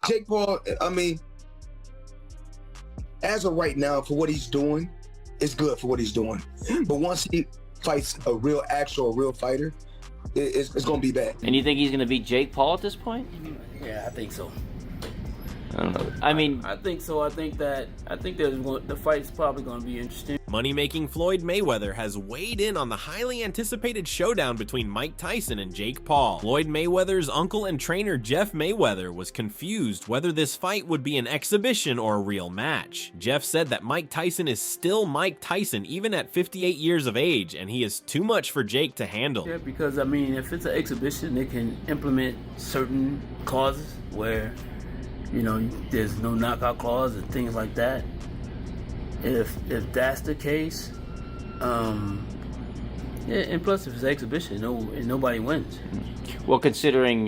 Jake Paul, I mean, as of right now, for what he's doing, it's good for what he's doing. But once he fights a real fighter, it's going to be bad. And you think he's going to beat Jake Paul at this point? Yeah, I think so. I don't know. I mean, I think so. I think the fight's probably going to be interesting. Money-making Floyd Mayweather has weighed in on the highly anticipated showdown between Mike Tyson and Jake Paul. Floyd Mayweather's uncle and trainer Jeff Mayweather was confused whether this fight would be an exhibition or a real match. Jeff said that Mike Tyson is still Mike Tyson even at 58 years of age, and he is too much for Jake to handle. Yeah, because I mean, if it's an exhibition, they can implement certain clauses where, you know, there's no knockout clause and things like that. If that's the case, yeah, and plus if it's an exhibition, nobody wins. well, considering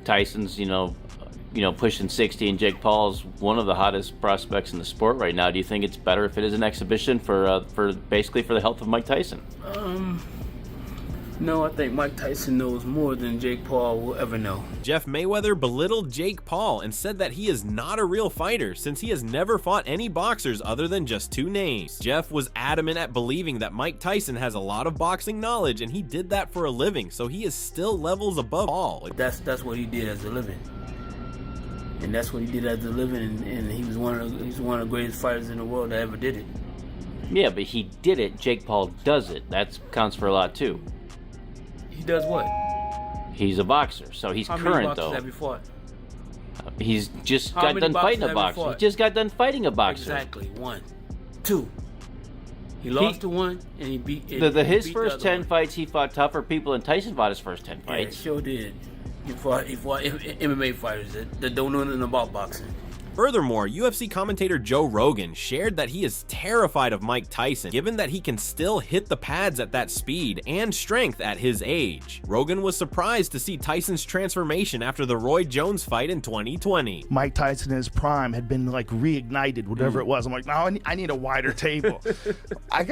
Tyson's, pushing 60 and Jake Paul's one of the hottest prospects in the sport right now, do you think it's better if it is an exhibition for basically for the health of Mike Tyson? No, I think Mike Tyson knows more than Jake Paul will ever know. Jeff Mayweather belittled Jake Paul and said that he is not a real fighter since he has never fought any boxers other than just two names. Jeff was adamant at believing that Mike Tyson has a lot of boxing knowledge and he did that for a living, so he is still levels above Paul. That's what he did as a living. And that's what he did as a living, and he was one of the greatest fighters in the world that ever did it. Yeah, but he did it. Jake Paul does it. That counts for a lot too. He does what? He's a boxer, so he's How current many boxers though. have you fought? He's just How got many done fighting boxers a have you boxer. He fought? just got done fighting a boxer. Exactly. 1, 2. He lost to one, and he beat. His beat first the 10 one. fights, he fought tougher people than Tyson fought his first 10 Yeah, he fights. sure did. He fought MMA fighters that don't know nothing about boxing. Furthermore, UFC commentator Joe Rogan shared that he is terrified of Mike Tyson, given that he can still hit the pads at that speed and strength at his age. Rogan was surprised to see Tyson's transformation after the Roy Jones fight in 2020. Mike Tyson in his prime had been like reignited, whatever it was. I'm like, no, I need a wider table. I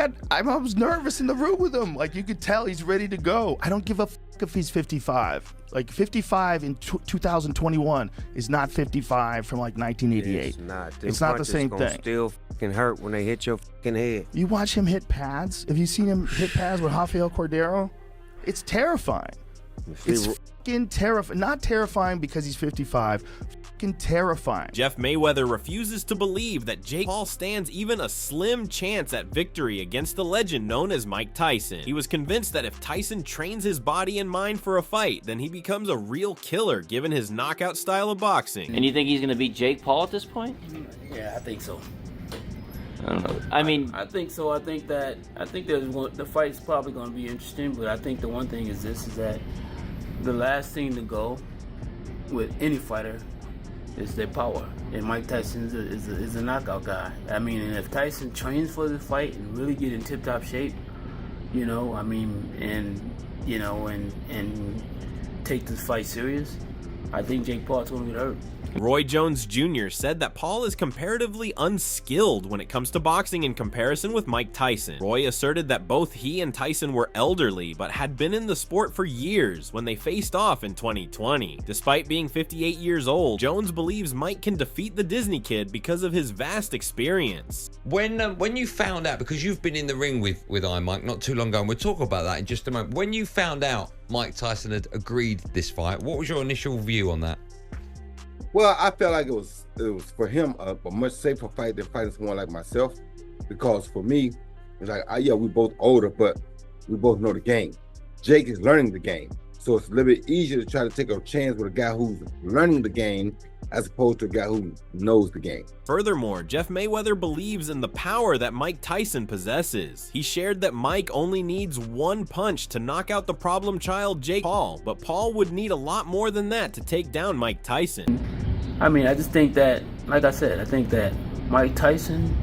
was nervous in the room with him. Like, you could tell he's ready to go. I don't give a if he's 55. Like 55 in 2021 is not 55 from like 1988. It's not the same thing. Still fucking hurt when they hit your fucking head. You watch him hit pads. Have you seen him hit pads with Rafael Cordero? It's terrifying. It's fucking terrifying. Not terrifying because he's 55. Fucking terrifying. Jeff Mayweather refuses to believe that Jake Paul stands even a slim chance at victory against the legend known as Mike Tyson. He was convinced that if Tyson trains his body and mind for a fight, then he becomes a real killer given his knockout style of boxing. And you think he's going to beat Jake Paul at this point? Yeah, I think so. I don't know. I mean, I think so. I think the fight's probably going to be interesting, but I think the one thing is that the last thing to go with any fighter is their power. And Mike Tyson is a knockout guy. I mean, and if Tyson trains for the fight and really get in tip-top shape, and take this fight serious, I think Jake Paul's going to get hurt. Roy Jones Jr. said that Paul is comparatively unskilled when it comes to boxing in comparison with Mike Tyson. Roy asserted that both he and Tyson were elderly, but had been in the sport for years when they faced off in 2020. Despite being 58 years old, Jones believes Mike can defeat the Disney Kid because of his vast experience. When you found out, because you've been in the ring with Iron Mike not too long ago, and we'll talk about that in just a moment. When you found out Mike Tyson had agreed this fight, what was your initial view on that? Well, I felt like it was for him a much safer fight than fighting someone like myself, because for me, it's like, yeah, we both older, but we both know the game. Jake is learning the game, so it's a little bit easier to try to take a chance with a guy who's learning the game as opposed to a guy who knows the game. Furthermore, Jeff Mayweather believes in the power that Mike Tyson possesses. He shared that Mike only needs one punch to knock out the problem child Jake Paul, but Paul would need a lot more than that to take down Mike Tyson. I mean, I just think that, like I said, I think that Mike Tyson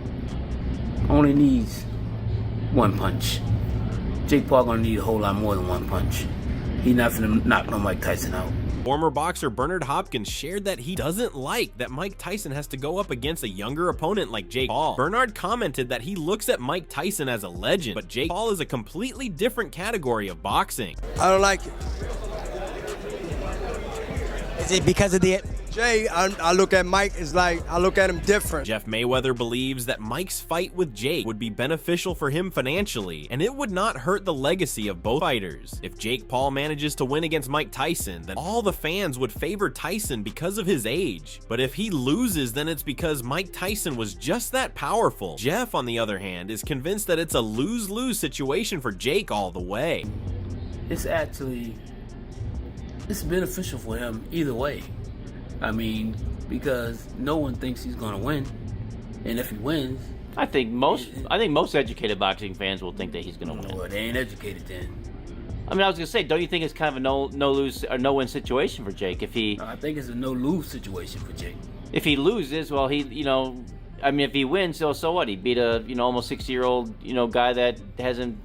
only needs one punch. Jake Paul gonna need a whole lot more than one punch. He's not gonna knock no Mike Tyson out. Former boxer Bernard Hopkins shared that he doesn't like that Mike Tyson has to go up against a younger opponent like Jake Paul. Bernard commented that he looks at Mike Tyson as a legend, but Jake Paul is a completely different category of boxing. I don't like it. Is it because of the Jay, I look at Mike as like, I look at him different. Jeff Mayweather believes that Mike's fight with Jake would be beneficial for him financially, and it would not hurt the legacy of both fighters. If Jake Paul manages to win against Mike Tyson, then all the fans would favor Tyson because of his age. But if he loses, then it's because Mike Tyson was just that powerful. Jeff, on the other hand, is convinced that it's a lose-lose situation for Jake all the way. It's beneficial for him either way. I mean, because no one thinks he's gonna win, and if he wins, I think most educated boxing fans will think that he's gonna win. Well, they ain't educated then. I mean, I was gonna say, don't you think it's kind of a no lose or no win situation for Jake if he? I think it's a no lose situation for Jake. If he loses, well, if he wins, so what? He beat a almost 60-year-old guy that hasn't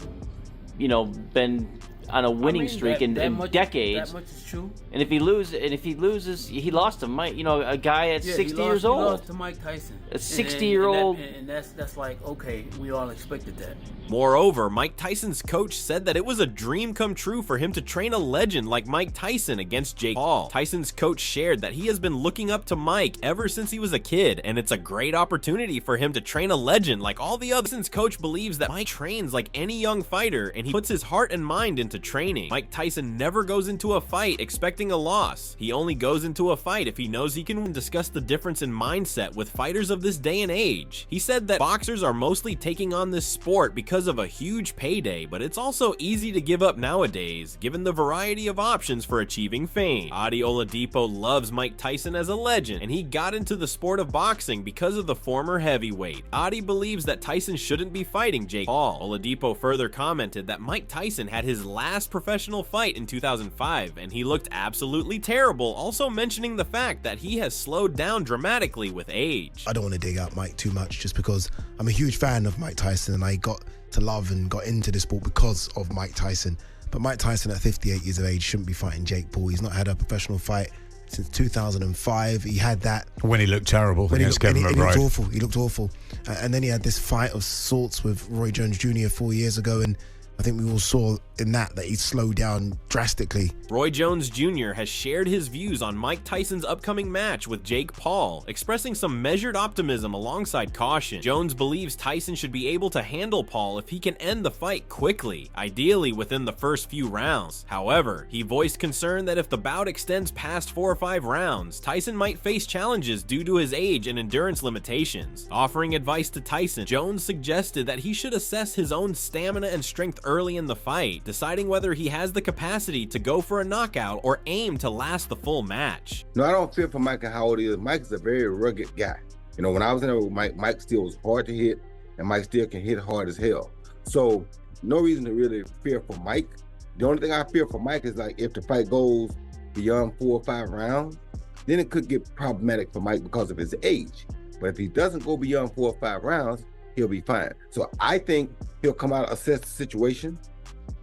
been on a winning streak in decades. That much is true. And if he loses, he lost to Mike. A guy at 60 years old. He lost to Mike Tyson. A 60-year-old. And that's like, okay, we all expected that. Moreover, Mike Tyson's coach said that it was a dream come true for him to train a legend like Mike Tyson against Jake Paul. Tyson's coach shared that he has been looking up to Mike ever since he was a kid, and it's a great opportunity for him to train a legend like all the others. Tyson's coach believes that Mike trains like any young fighter, and he puts his heart and mind into training. Mike Tyson never goes into a fight expecting a loss. He only goes into a fight if he knows he can discuss the difference in mindset with fighters of this day and age. He said that boxers are mostly taking on this sport because of a huge payday, but it's also easy to give up nowadays, given the variety of options for achieving fame. Adi Oladipo loves Mike Tyson as a legend, and he got into the sport of boxing because of the former heavyweight. Adi believes that Tyson shouldn't be fighting Jake Paul. Oladipo further commented that Mike Tyson had his last professional fight in 2005, and he looked absolutely terrible, also mentioning the fact that he has slowed down dramatically with age. I don't want to dig out Mike too much just because I'm a huge fan of Mike Tyson, and I got to love and got into the sport because of Mike Tyson. But Mike Tyson at 58 years of age shouldn't be fighting Jake Paul. He's not had a professional fight since 2005. He had that when he looked terrible against Kevin McBride. He looked awful. And then he had this fight of sorts with Roy Jones Jr. 4 years ago, and I think we all saw in that he slowed down drastically. Roy Jones Jr. has shared his views on Mike Tyson's upcoming match with Jake Paul, expressing some measured optimism alongside caution. Jones believes Tyson should be able to handle Paul if he can end the fight quickly, ideally within the first few rounds. However, he voiced concern that if the bout extends past 4 or 5 rounds, Tyson might face challenges due to his age and endurance limitations. Offering advice to Tyson, Jones suggested that he should assess his own stamina and strength early in the fight, deciding whether he has the capacity to go for a knockout or aim to last the full match. No, I don't feel for Mike and how old he is. Mike is a very rugged guy. When I was in there with Mike, Mike still was hard to hit, and Mike still can hit hard as hell. So no reason to really fear for Mike. The only thing I fear for Mike is if the fight goes beyond 4 or 5 rounds, then it could get problematic for Mike because of his age. But if he doesn't go beyond 4 or 5 rounds, he'll be fine. So I think he'll come out, assess the situation,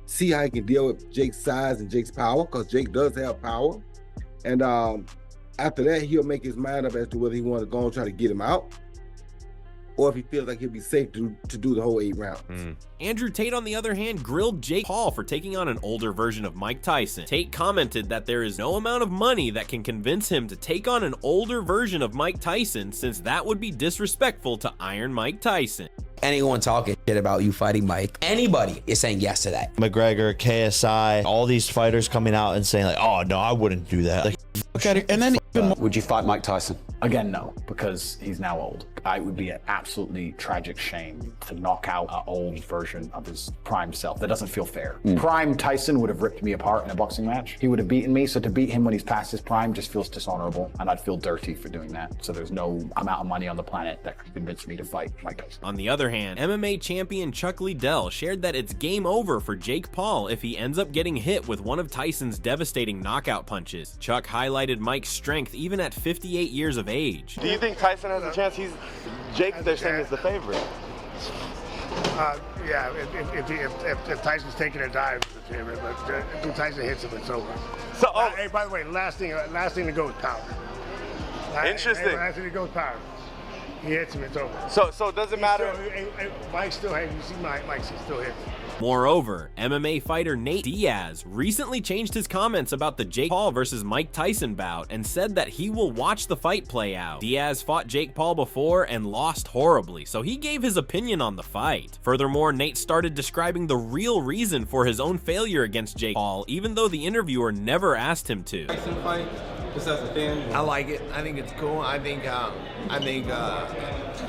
see how he can deal with Jake's size and Jake's power, because Jake does have power. And after that, he'll make his mind up as to whether he wants to go and try to get him out, or if he feels like he'll be safe to do the whole 8 rounds. Andrew Tate, on the other hand, grilled Jake Paul for taking on an older version of Mike Tyson. Tate commented that there is no amount of money that can convince him to take on an older version of Mike Tyson, since that would be disrespectful to Iron Mike Tyson. Anyone talking shit about you fighting Mike, anybody is saying yes to that. McGregor, KSI, all these fighters coming out and saying oh no, I wouldn't do that. Okay, and then would you fight Mike Tyson? Again, no, because he's now old. It would be an absolutely tragic shame to knock out an old version of his prime self. That doesn't feel fair. Prime Tyson would have ripped me apart in a boxing match. He would have beaten me, so to beat him when he's past his prime just feels dishonorable, and I'd feel dirty for doing that. So there's no amount of money on the planet that could convince me to fight Mike Tyson. On the other hand, MMA champion Chuck Liddell shared that it's game over for Jake Paul if he ends up getting hit with one of Tyson's devastating knockout punches. Chuck highlighted Mike's strength even at 58 years of age. Do you think Tyson has a chance? Jake, they're saying, is the favorite. Yeah, if Tyson's taking a dive, it's the favorite. But if Tyson hits him, it's over. So, hey, by the way, last thing to go is power. Interesting. Last thing to go is power. He hits him, it's over. So it doesn't matter. Mike still, hey, you see Mike still hits. Moreover, MMA fighter Nate Diaz recently changed his comments about the Jake Paul versus Mike Tyson bout and said that he will watch the fight play out. Diaz fought Jake Paul before and lost horribly, so he gave his opinion on the fight. Furthermore, Nate started describing the real reason for his own failure against Jake Paul, even though the interviewer never asked him to. Tyson fight, just as a fan. I like it. I think it's cool. I think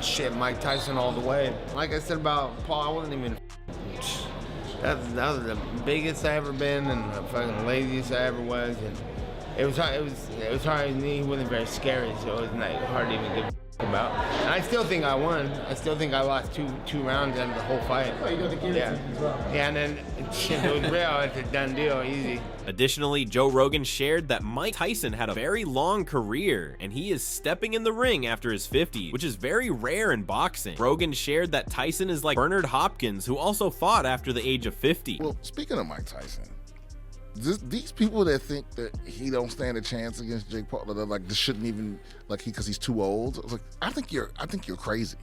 shit, Mike Tyson all the way. Like I said about Paul, I wasn't even. That was the biggest I ever been, and the fucking laziest I ever was, and it was hard. He wasn't very scary, so it was like hard to even give a about. And I still think I won. I still think I lost two rounds out of the whole fight. Oh, you got the guillotine as well. Yeah, and then shit, it was real. It's a done deal, easy. Additionally, Joe Rogan shared that Mike Tyson had a very long career and he is stepping in the ring after his 50s, which is very rare in boxing. Rogan shared that Tyson is like Bernard Hopkins, who also fought after the age of 50. Well, speaking of Mike Tyson, these people that think that he don't stand a chance against Jake Paul, that like this shouldn't even because he's too old. I was like, I think you're crazy.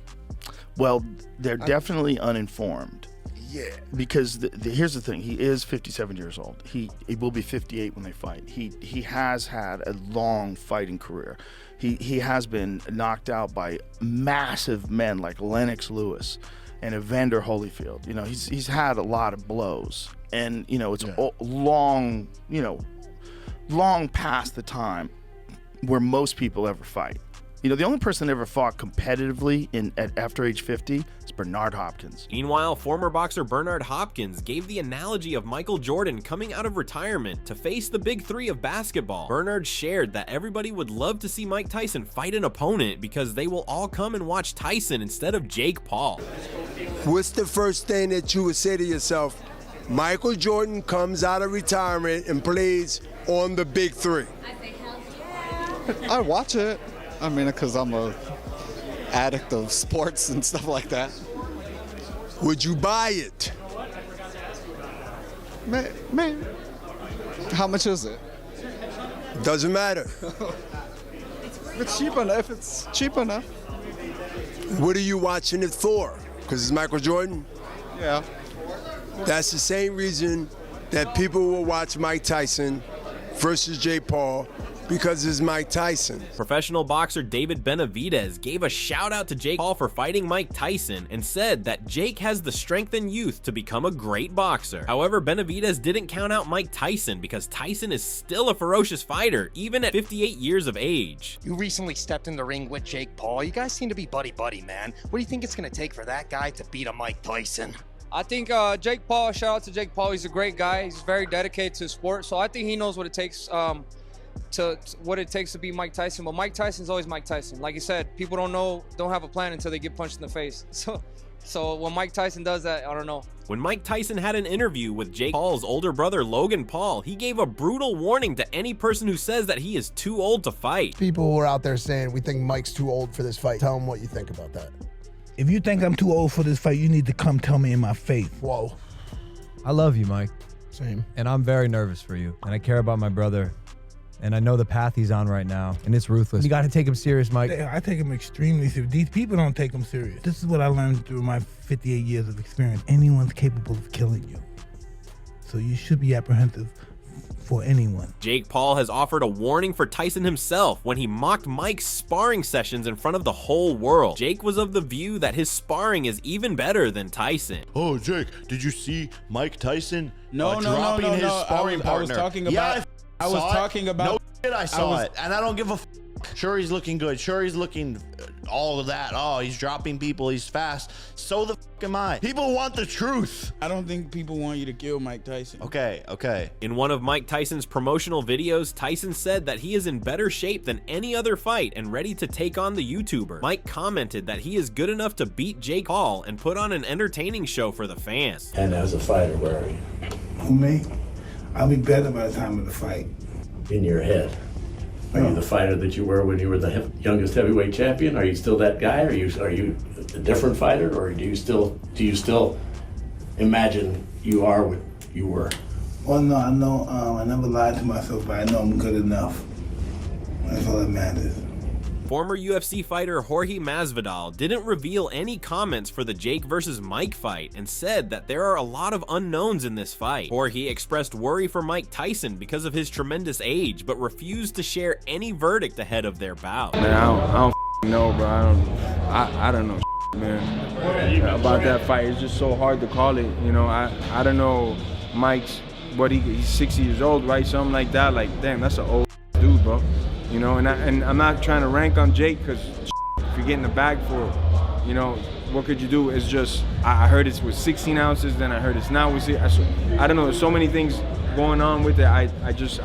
Well, they're definitely uninformed. Yeah. Because here's the thing: he is 57 years old. He will be 58 when they fight. He has had a long fighting career. He has been knocked out by massive men like Lennox Lewis and Evander Holyfield. You know, he's had a lot of blows, and you know it's long past the time where most people ever fight. You know, the only person that ever fought competitively after age 50 is Bernard Hopkins. Meanwhile, former boxer Bernard Hopkins gave the analogy of Michael Jordan coming out of retirement to face the big three of basketball. Bernard shared that everybody would love to see Mike Tyson fight an opponent because they will all come and watch Tyson instead of Jake Paul. What's the first thing that you would say to yourself? Michael Jordan comes out of retirement and plays on the big three. I watch it. I mean, because I'm a addict of sports and stuff like that. Would you buy it? Man, how much is it? Doesn't matter. If it's cheap enough. What are you watching it for? Because it's Michael Jordan? Yeah. That's the same reason that people will watch Mike Tyson versus Jake Paul, because it's Mike Tyson. Professional boxer David Benavidez gave a shout out to Jake Paul for fighting Mike Tyson and said that Jake has the strength and youth to become a great boxer. However, Benavidez didn't count out Mike Tyson because Tyson is still a ferocious fighter, even at 58 years of age. You recently stepped in the ring with Jake Paul. You guys seem to be buddy-buddy, man. What do you think it's going to take for that guy to beat a Mike Tyson? I think Jake Paul, shout out to Jake Paul. He's a great guy. He's very dedicated to the sport. So I think he knows what it takes to be Mike Tyson. But Mike Tyson's always Mike Tyson. Like you said, people don't have a plan until they get punched in the face. So when Mike Tyson does that, I don't know. When Mike Tyson had an interview with Jake Paul's older brother Logan Paul, he gave a brutal warning to any person who says that he is too old to fight. People who are out there saying we think Mike's too old for this fight, tell them what you think about that. If you think I'm too old for this fight, you need to come tell me in my face. Whoa. I love you, Mike. Same. And I'm very nervous for you. And I care about my brother. And I know the path he's on right now. And it's ruthless. You got to take him serious, Mike. I take him extremely serious. These people don't take him serious. This is what I learned through my 58 years of experience. Anyone's capable of killing you. So you should be apprehensive for anyone. Jake Paul has offered a warning for Tyson himself when he mocked Mike's sparring sessions in front of the whole world. Jake was of the view that his sparring is even better than Tyson. Oh, Jake, did you see Mike Tyson dropping his sparring partner? I was talking about. I was talking about. No shit, I saw it, and I don't give a. Sure, he's looking good. Sure, he's looking all of that. Oh, he's dropping people. He's fast. So the fuck am I. People want the truth. I don't think people want you to kill Mike Tyson. Okay. In one of Mike Tyson's promotional videos, Tyson said that he is in better shape than any other fight and ready to take on the YouTuber. Mike commented that he is good enough to beat Jake Paul and put on an entertaining show for the fans. And as a fighter, where are you? Who, me? I'll be better by the time of the fight. In your head. Are you the fighter that you were when you were the youngest heavyweight champion? Are you still that guy? Are you a different fighter, or do you still imagine you are what you were? Well, no, I know. I never lied to myself, but I know I'm good enough. That's all that matters. Former UFC fighter Jorge Masvidal didn't reveal any comments for the Jake versus Mike fight and said that there are a lot of unknowns in this fight. Jorge expressed worry for Mike Tyson because of his tremendous age, but refused to share any verdict ahead of their bout. Man, I don't know, bro. I don't know, man, about that fight. It's just so hard to call it. You know, I don't know Mike's, he's 60 years old, right? Something like that. Like, damn, that's an old dude, bro. You know, and I'm not trying to rank on Jake, because if you're getting the bag for it, you know, what could you do? It's just, I heard it's with 16 ounces, then I heard it's now with, I don't know, there's so many things going on with it. I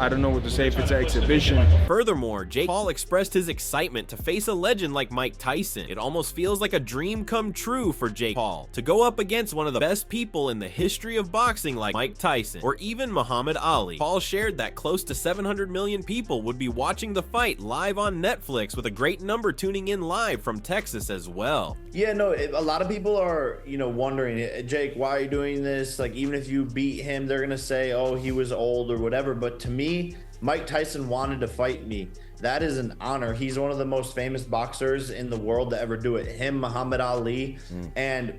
don't know what to say if it's an exhibition. Furthermore, Jake Paul expressed his excitement to face a legend like Mike Tyson. It almost feels like a dream come true for Jake Paul to go up against one of the best people in the history of boxing like Mike Tyson or even Muhammad Ali. Paul shared that close to 700 million people would be watching the fight live on Netflix, with a great number tuning in live from Texas as well. Yeah, no, a lot of people are, you know, wondering, Jake, why are you doing this? Like, even if you beat him, they're gonna say, oh, he was old or whatever. But to me, Mike Tyson wanted to fight me. That is an honor. He's one of the most famous boxers in the world to ever do it. Him, Muhammad Ali. And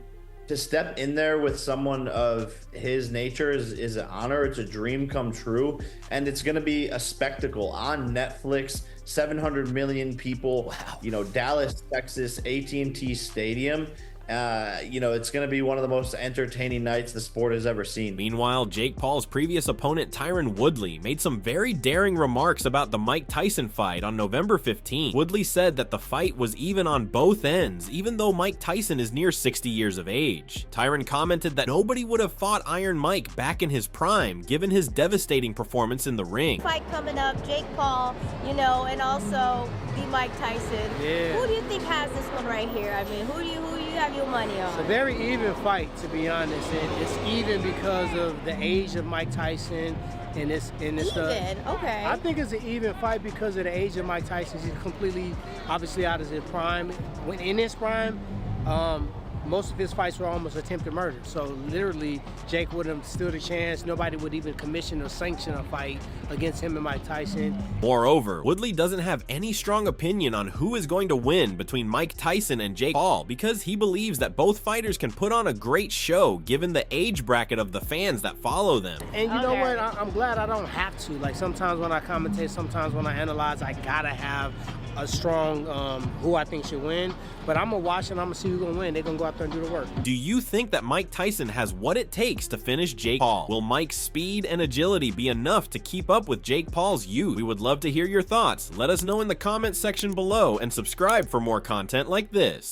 to step in there with someone of his nature is an honor. It's a dream come true. And it's going to be a spectacle on Netflix. 700 million people, wow. You know, Dallas, Texas, AT&T Stadium. You know, it's going to be one of the most entertaining nights the sport has ever seen. Meanwhile, Jake Paul's previous opponent Tyron Woodley made some very daring remarks about the Mike Tyson fight on November 15. Woodley said that the fight was even on both ends, even though Mike Tyson is near 60 years of age. Tyron commented that nobody would have fought Iron Mike back in his prime, given his devastating performance in the ring. Fight coming up, Jake Paul, you know, and also the Mike Tyson. Yeah. Who do you think has this one right here? I mean, who do you have your money on? It's a very even fight, to be honest, and it's even because of the age of Mike Tyson, and it's even? Okay. I think it's an even fight because of the age of Mike Tyson. He's completely, obviously, out of his prime. When in his prime, most of his fights were almost attempted murder. So literally, Jake wouldn't have stood a chance. Nobody would even commission or sanction a fight against him and Mike Tyson. Moreover, Woodley doesn't have any strong opinion on who is going to win between Mike Tyson and Jake Paul, because he believes that both fighters can put on a great show given the age bracket of the fans that follow them. And you know what? I'm glad I don't have to. Like, sometimes when I commentate, sometimes when I analyze, I gotta have a strong who I think should win. But I'm gonna watch and I'm gonna see who's gonna win. They're gonna go out there and do the work. Do you think that Mike Tyson has what it takes to finish Jake Paul? Will Mike's speed and agility be enough to keep up with Jake Paul's youth? We would love to hear your thoughts. Let us know in the comments section below and subscribe for more content like this.